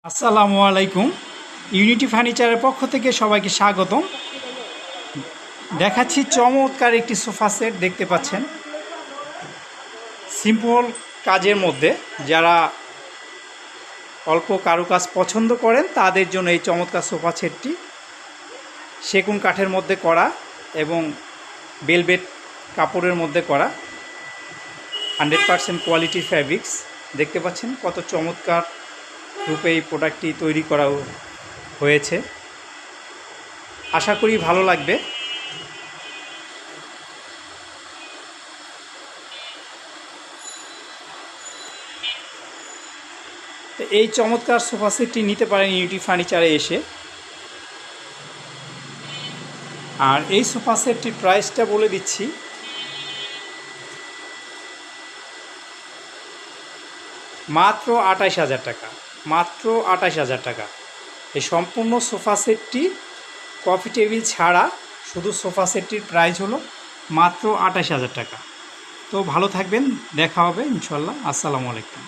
আসসালামু আলাইকুম। ইউনিটি ফার্নিচারের পক্ষ থেকে সবাইকে স্বাগতম। দেখাচ্ছি চমৎকার একটি সোফা সেট। দেখতে পাচ্ছেন সিম্পল কাজের মধ্যে যারা অল্প কারুকাজ পছন্দ করেন তাদের জন্য এই চমৎকার সোফা সেটটি সেগুন কাঠের মধ্যে করা এবং বেলভেট কাপড়ের মধ্যে করা 100% কোয়ালিটির ফ্যাব্রিক্স। দেখতে পাচ্ছেন কত চমৎকার রূপে এই প্রোডাক্টটি তৈরি করা হয়েছে। আশা করি ভালো লাগবে। এই চমৎকার সোফা সেটটি নিতে পারেন ইউনিটি ফার্নিচারে এসে। আর এই সোফা সেটটির প্রাইসটা বলে দিচ্ছি, মাত্র 28,000 টাকা। মাত্র 28,000 টাকা। এই সম্পূর্ণ সোফা সেটটি কফি টেবিল ছাড়া শুধু সোফা সেটটির প্রাইস হলো মাত্র 28,000 টাকা। তো ভালো থাকবেন, দেখা হবে ইনশাল্লাহ। আসসালামু আলাইকুম।